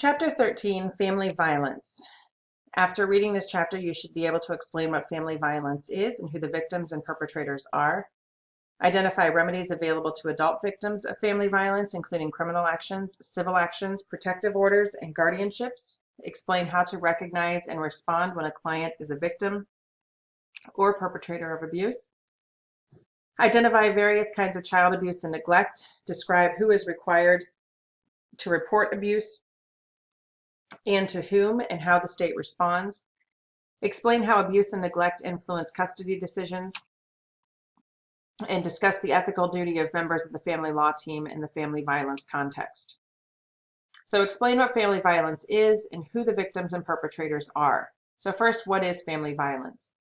Chapter 13, Family Violence. After reading this chapter, you should be able to explain what family violence is and who the victims and perpetrators are. Identify remedies available to adult victims of family violence, including criminal actions, civil actions, protective orders, and guardianships. Explain how to recognize and respond when a client is a victim or perpetrator of abuse. Identify various kinds of child abuse and neglect. Describe who is required to report abuse and to whom and how the state responds. Explain how abuse and neglect influence custody decisions, and discuss the ethical duty of members of the family law team in the family violence context. So explain what family violence is and who the victims and perpetrators are. So first, what is family violence?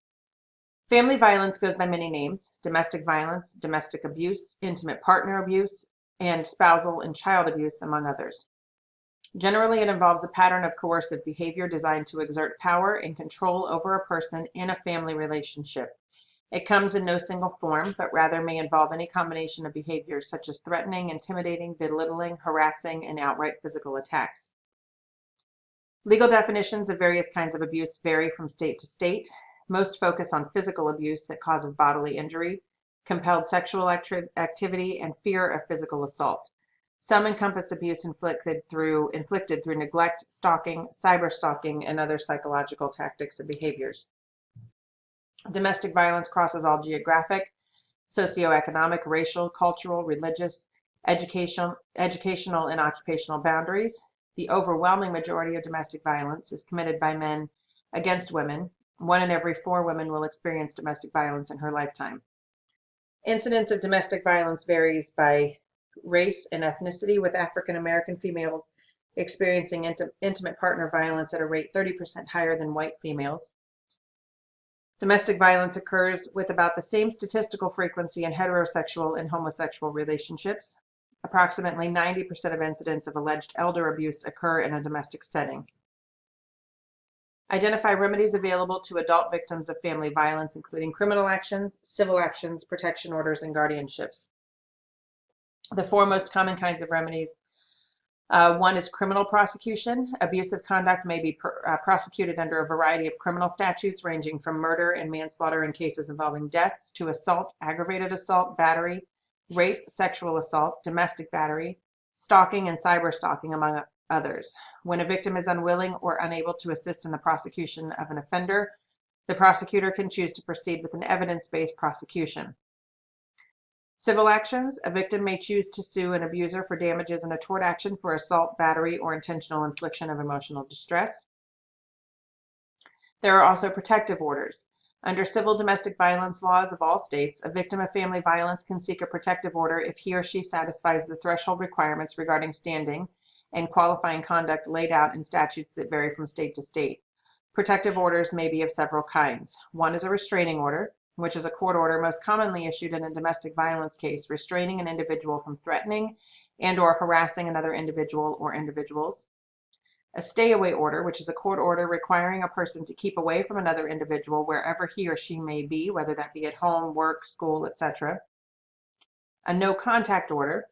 Family violence goes by many names: domestic violence, domestic abuse, intimate partner abuse, and spousal and child abuse, among others. Generally, it involves a pattern of coercive behavior designed to exert power and control over a person in a family relationship. It comes in no single form, but rather may involve any combination of behaviors such as threatening, intimidating, belittling, harassing, and outright physical attacks. Legal definitions of various kinds of abuse vary from state to state. Most focus on physical abuse that causes bodily injury, compelled sexual activity, and fear of physical assault. Some encompass abuse inflicted through neglect, stalking, cyberstalking, and other psychological tactics and behaviors. Domestic violence crosses all geographic, socioeconomic, racial, cultural, religious, educational, and occupational boundaries. The overwhelming majority of domestic violence is committed by men against women. 1 in every 4 women will experience domestic violence in her lifetime. Incidence of domestic violence varies by race and ethnicity, with African American females experiencing intimate partner violence at a rate 30% higher than white females. Domestic violence occurs with about the same statistical frequency in heterosexual and homosexual relationships. Approximately 90% of incidents of alleged elder abuse occur in a domestic setting. Identify remedies available to adult victims of family violence, including criminal actions, civil actions, protection orders, and guardianships. The 4 most common kinds of remedies: 1 is criminal prosecution. Abusive conduct may be prosecuted under a variety of criminal statutes, ranging from murder and manslaughter in cases involving deaths to assault, aggravated assault, battery, rape, sexual assault, domestic battery, stalking, and cyberstalking, among others. When a victim is unwilling or unable to assist in the prosecution of an offender, the prosecutor can choose to proceed with an evidence-based prosecution. Civil actions: a victim may choose to sue an abuser for damages in a tort action for assault, battery, or intentional infliction of emotional distress. There are also protective orders. Under civil domestic violence laws of all states, a victim of family violence can seek a protective order if he or she satisfies the threshold requirements regarding standing and qualifying conduct laid out in statutes that vary from state to state. Protective orders may be of several kinds. 1 is a restraining order, which is a court order most commonly issued in a domestic violence case, restraining an individual from threatening and/or harassing another individual or individuals. A stay-away order, which is a court order requiring a person to keep away from another individual wherever he or she may be, whether that be at home, work, school, etc. A no-contact order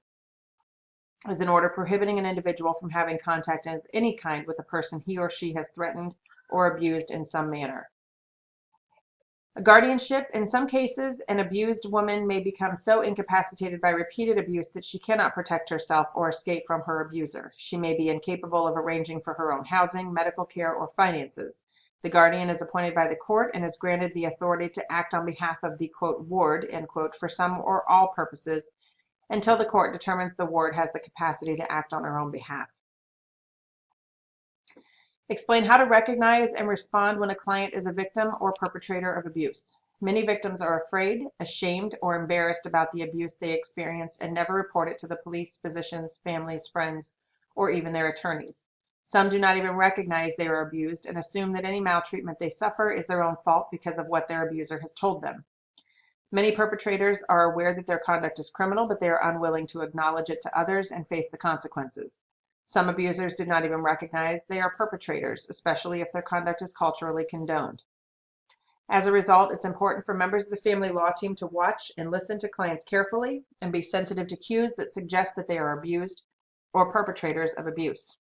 is an order prohibiting an individual from having contact of any kind with a person he or she has threatened or abused in some manner. A guardianship: in some cases, an abused woman may become so incapacitated by repeated abuse that she cannot protect herself or escape from her abuser. She may be incapable of arranging for her own housing, medical care, or finances. The guardian is appointed by the court and is granted the authority to act on behalf of the, quote, ward, end quote, for some or all purposes, until the court determines the ward has the capacity to act on her own behalf. Explain how to recognize and respond when a client is a victim or perpetrator of abuse. Many victims are afraid, ashamed, or embarrassed about the abuse they experience and never report it to the police, physicians, families, friends, or even their attorneys. Some do not even recognize they are abused and assume that any maltreatment they suffer is their own fault because of what their abuser has told them. Many perpetrators are aware that their conduct is criminal, but they are unwilling to acknowledge it to others and face the consequences. Some abusers do not even recognize they are perpetrators, especially if their conduct is culturally condoned. As a result, it's important for members of the family law team to watch and listen to clients carefully and be sensitive to cues that suggest that they are abused or perpetrators of abuse.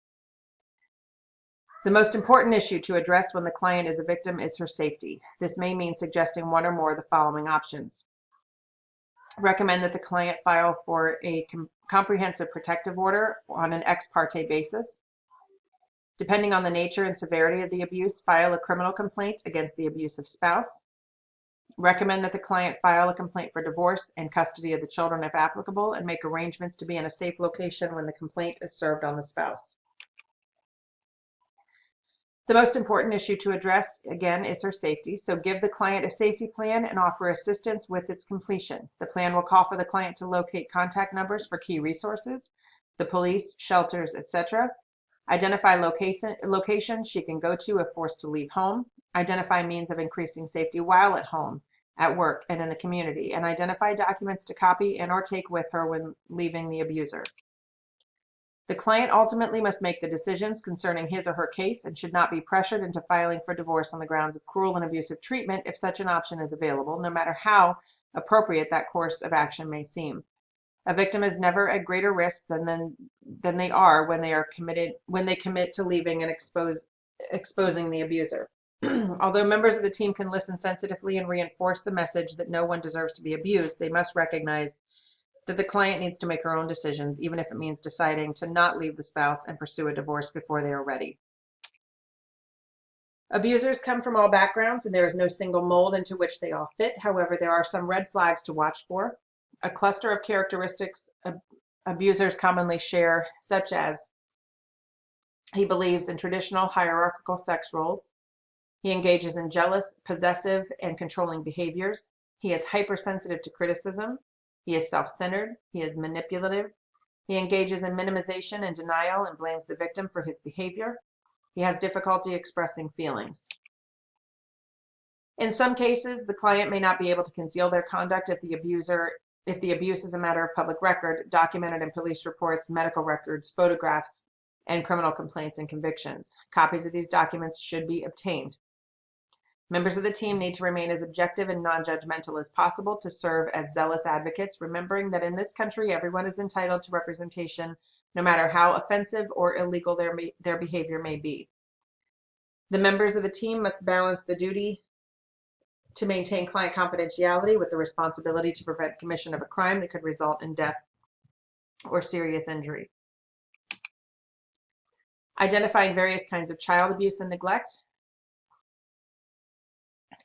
The most important issue to address when the client is a victim is her safety. This may mean suggesting one or more of the following options. Recommend that the client file for a comprehensive protective order on an ex parte basis. Depending on the nature and severity of the abuse, file a criminal complaint against the abusive spouse. Recommend that the client file a complaint for divorce and custody of the children if applicable, and make arrangements to be in a safe location when the complaint is served on the spouse. The most important issue to address, again, is her safety. So give the client a safety plan and offer assistance with its completion. The plan will call for the client to locate contact numbers for key resources, the police, shelters, etc. Identify locations she can go to if forced to leave home. Identify means of increasing safety while at home, at work, and in the community. And identify documents to copy and or take with her when leaving the abuser. The client ultimately must make the decisions concerning his or her case and should not be pressured into filing for divorce on the grounds of cruel and abusive treatment if such an option is available, no matter how appropriate that course of action may seem. A victim is never at greater risk than they are when they commit to leaving and exposing the abuser. Although members of the team can listen sensitively and reinforce the message that no one deserves to be abused, they must recognize that the client needs to make her own decisions, even if it means deciding to not leave the spouse and pursue a divorce before they are ready. Abusers come from all backgrounds, and there is no single mold into which they all fit. However, there are some red flags to watch for. A cluster of characteristics abusers commonly share, such as he believes in traditional hierarchical sex roles. He engages in jealous, possessive, and controlling behaviors. He is hypersensitive to criticism. He is self-centered. He is manipulative. He engages in minimization and denial and blames the victim for his behavior. He has difficulty expressing feelings. In some cases, the client may not be able to conceal their conduct if the abuse is a matter of public record, documented in police reports, medical records, photographs, and criminal complaints and convictions. Copies of these documents should be obtained. Members of the team need to remain as objective and non-judgmental as possible to serve as zealous advocates, remembering that in this country, everyone is entitled to representation, no matter how offensive or illegal their behavior may be. The members of the team must balance the duty to maintain client confidentiality with the responsibility to prevent commission of a crime that could result in death or serious injury. Identifying various kinds of child abuse and neglect.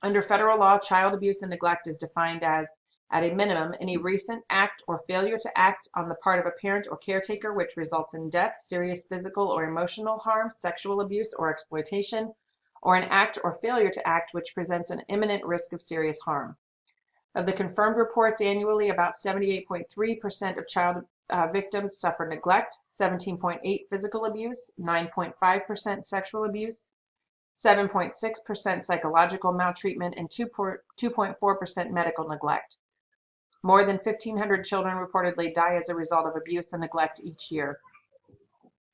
Under federal law, child abuse and neglect is defined as, at a minimum, any recent act or failure to act on the part of a parent or caretaker which results in death, serious physical or emotional harm, sexual abuse or exploitation, or an act or failure to act which presents an imminent risk of serious harm. Of the confirmed reports annually, about 78.3% of child victims suffer neglect, 17.8% physical abuse, 9.5% sexual abuse, 7.6% psychological maltreatment, and 2.4% medical neglect. More than 1,500 children reportedly die as a result of abuse and neglect each year.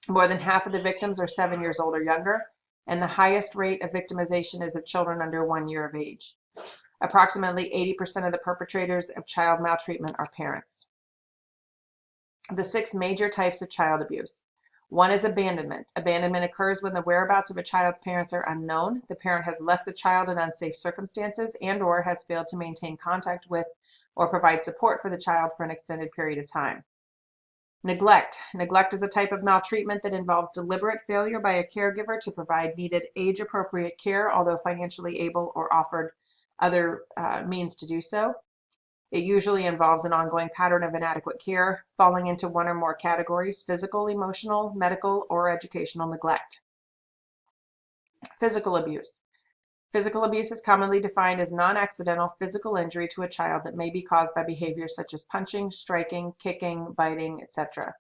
More than half of the victims are 7 years old or younger, and the highest rate of victimization is of children under 1 year of age. Approximately 80% of the perpetrators of child maltreatment are parents. The 6 major types of child abuse. 1 is abandonment. Abandonment occurs when the whereabouts of a child's parents are unknown, the parent has left the child in unsafe circumstances, and/or has failed to maintain contact with or provide support for the child for an extended period of time. Neglect. Neglect is a type of maltreatment that involves deliberate failure by a caregiver to provide needed age-appropriate care, although financially able or offered other means to do so. It usually involves an ongoing pattern of inadequate care, falling into one or more categories: physical, emotional, medical, or educational neglect. Physical abuse. Physical abuse is commonly defined as non-accidental physical injury to a child that may be caused by behaviors such as punching, striking, kicking, biting, etc.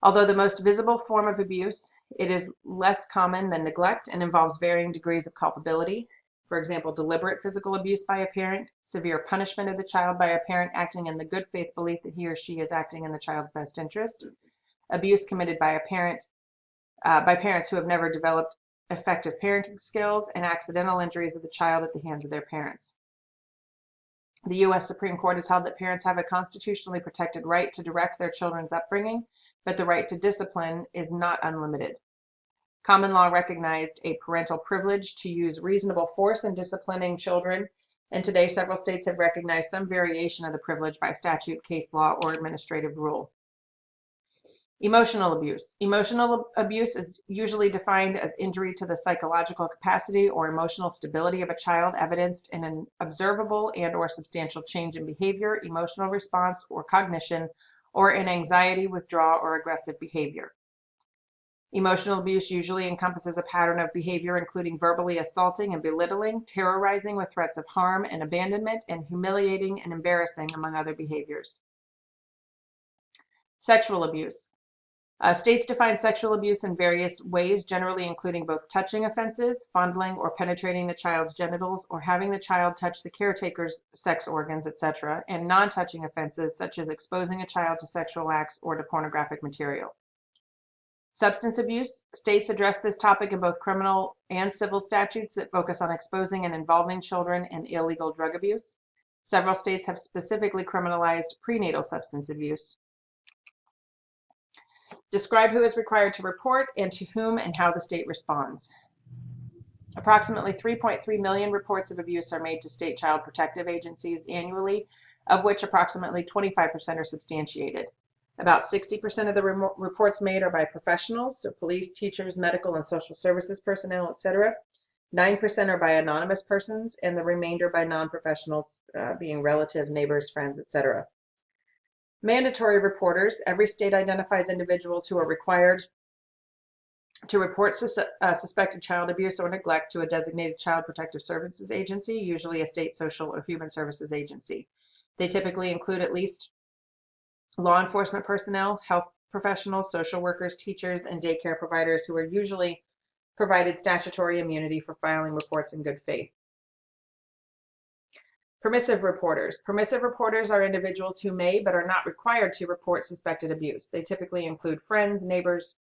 Although the most visible form of abuse, it is less common than neglect and involves varying degrees of culpability. For example, deliberate physical abuse by a parent, severe punishment of the child by a parent acting in the good faith belief that he or she is acting in the child's best interest, abuse committed by parents who have never developed effective parenting skills, and accidental injuries of the child at the hands of their parents. The U.S. Supreme Court has held that parents have a constitutionally protected right to direct their children's upbringing, but the right to discipline is not unlimited. Common law recognized a parental privilege to use reasonable force in disciplining children, and today several states have recognized some variation of the privilege by statute, case law, or administrative rule. Emotional abuse. Emotional abuse is usually defined as injury to the psychological capacity or emotional stability of a child evidenced in an observable and/or substantial change in behavior, emotional response, or cognition, or in anxiety, withdrawal, or aggressive behavior. Emotional abuse usually encompasses a pattern of behavior including verbally assaulting and belittling, terrorizing with threats of harm and abandonment, and humiliating and embarrassing, among other behaviors. Sexual abuse. States define sexual abuse in various ways, generally including both touching offenses, fondling or penetrating the child's genitals, or having the child touch the caretaker's sex organs, etc., and non-touching offenses such as exposing a child to sexual acts or to pornographic material. Substance abuse. States address this topic in both criminal and civil statutes that focus on exposing and involving children in illegal drug abuse. Several states have specifically criminalized prenatal substance abuse. Describe who is required to report and to whom and how the state responds. Approximately 3.3 million reports of abuse are made to state child protective agencies annually, of which approximately 25% are substantiated. About 60% of the reports made are by professionals, so police, teachers, medical and social services personnel, etc. 9% are by anonymous persons, and the remainder by non-professionals, being relatives, neighbors, friends, etc. Mandatory reporters. Every state identifies individuals who are required to report suspected child abuse or neglect to a designated child protective services agency, usually a state social or human services agency. They typically include at least law enforcement personnel, health professionals, social workers, teachers, and daycare providers who are usually provided statutory immunity for filing reports in good faith. Permissive reporters. Permissive reporters are individuals who may but are not required to report suspected abuse. They typically include friends, neighbors,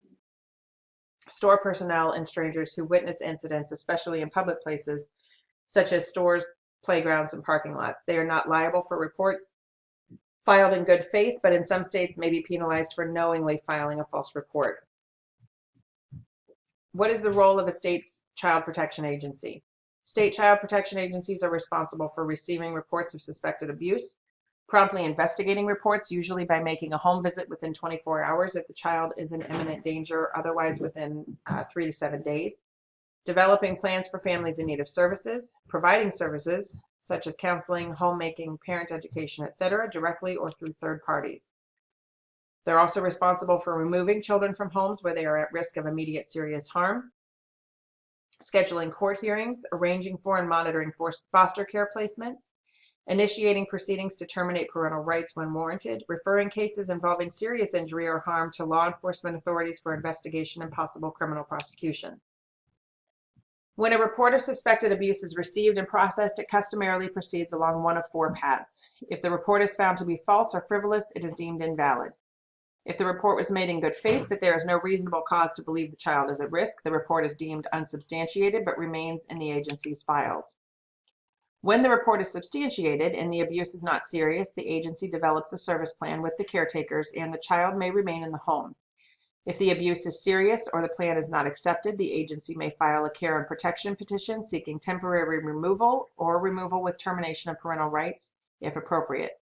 store personnel, and strangers who witness incidents, especially in public places such as stores, playgrounds, and parking lots. They are not liable for reports filed in good faith, but in some states may be penalized for knowingly filing a false report. What is the role of a state's child protection agency? State child protection agencies are responsible for receiving reports of suspected abuse, promptly investigating reports, usually by making a home visit within 24 hours if the child is in imminent danger, otherwise within 3 to 7 days, developing plans for families in need of services, providing services such as counseling, homemaking, parent education, etc., directly or through third parties. They're also responsible for removing children from homes where they are at risk of immediate serious harm, scheduling court hearings, arranging for and monitoring foster care placements, initiating proceedings to terminate parental rights when warranted, referring cases involving serious injury or harm to law enforcement authorities for investigation and possible criminal prosecution. When a report of suspected abuse is received and processed, it customarily proceeds along one of 4 paths. If the report is found to be false or frivolous, it is deemed invalid. If the report was made in good faith, but there is no reasonable cause to believe the child is at risk, the report is deemed unsubstantiated but remains in the agency's files. When the report is substantiated and the abuse is not serious, the agency develops a service plan with the caretakers and the child may remain in the home. If the abuse is serious or the plan is not accepted, the agency may file a care and protection petition seeking temporary removal or removal with termination of parental rights, if appropriate.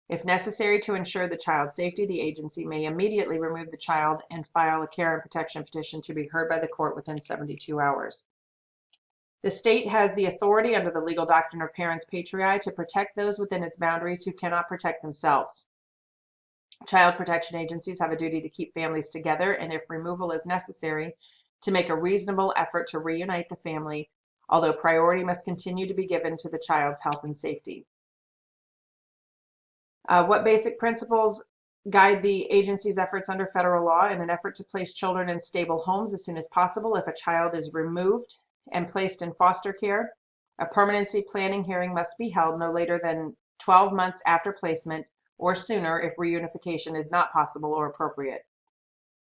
If necessary to ensure the child's safety, the agency may immediately remove the child and file a care and protection petition to be heard by the court within 72 hours. The state has the authority under the legal doctrine of parens patriae to protect those within its boundaries who cannot protect themselves. Child protection agencies have a duty to keep families together, and if removal is necessary, to make a reasonable effort to reunite the family, although priority must continue to be given to the child's health and safety. What basic principles guide the agency's efforts under federal law? In an effort to place children in stable homes as soon as possible, if a child is removed and placed in foster care, a permanency planning hearing must be held no later than 12 months after placement or sooner if reunification is not possible or appropriate.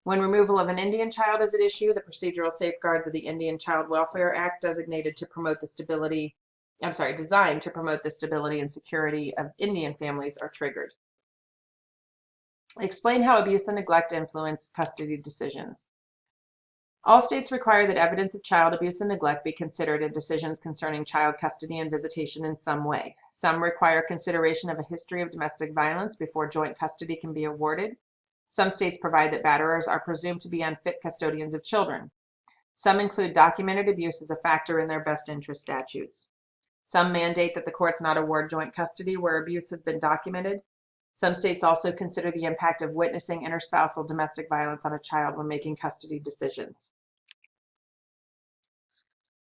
When removal of an Indian child is at issue, the procedural safeguards of the Indian Child Welfare Act designed to promote the stability and security of Indian families are triggered. Explain how abuse and neglect influence custody decisions. All states require that evidence of child abuse and neglect be considered in decisions concerning child custody and visitation in some way. Some require consideration of a history of domestic violence before joint custody can be awarded. Some states provide that batterers are presumed to be unfit custodians of children. Some include documented abuse as a factor in their best interest statutes. Some mandate that the courts not award joint custody where abuse has been documented. Some states also consider the impact of witnessing interspousal domestic violence on a child when making custody decisions.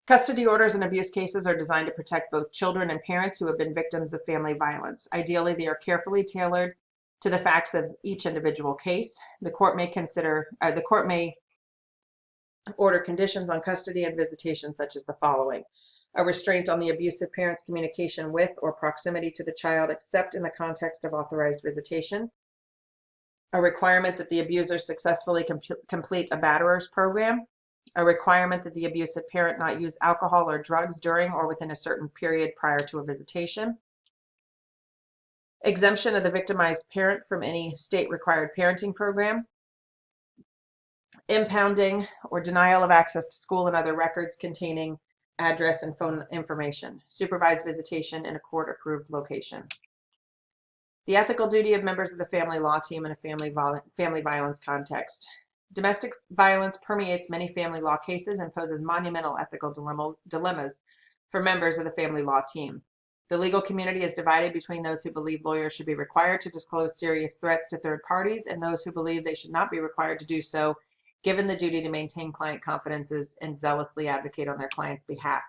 Custody orders in abuse cases are designed to protect both children and parents who have been victims of family violence. Ideally, they are carefully tailored to the facts of each individual case. The court may order conditions on custody and visitation such as the following: a restraint on the abusive parent's communication with or proximity to the child except in the context of authorized visitation, a requirement that the abuser successfully complete a batterer's program, a requirement that the abusive parent not use alcohol or drugs during or within a certain period prior to a visitation, exemption of the victimized parent from any state-required parenting program, impounding or denial of access to school and other records containing address and phone information, supervised visitation in a court-approved location. The ethical duty of members of the family law team in a family violence context. Domestic violence permeates many family law cases and poses monumental ethical dilemmas for members of the family law team. The legal community is divided between those who believe lawyers should be required to disclose serious threats to third parties and those who believe they should not be required to do so, given the duty to maintain client confidences and zealously advocate on their client's behalf.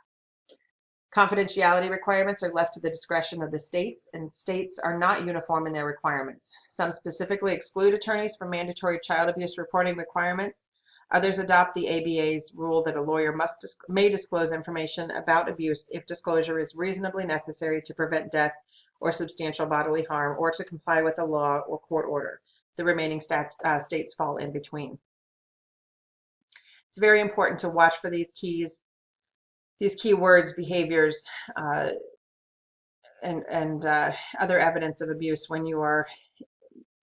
Confidentiality requirements are left to the discretion of the states, and states are not uniform in their requirements. Some specifically exclude attorneys from mandatory child abuse reporting requirements. Others adopt the ABA's rule that a lawyer may disclose information about abuse if disclosure is reasonably necessary to prevent death or substantial bodily harm or to comply with a law or court order. The remaining states fall in between. It's very important to watch for these key words, behaviors, and other evidence of abuse when you are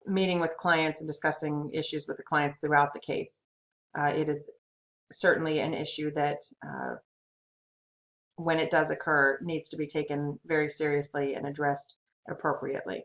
meeting with clients and discussing issues with the client throughout the case. It is certainly an issue that, when it does occur, needs to be taken very seriously and addressed appropriately.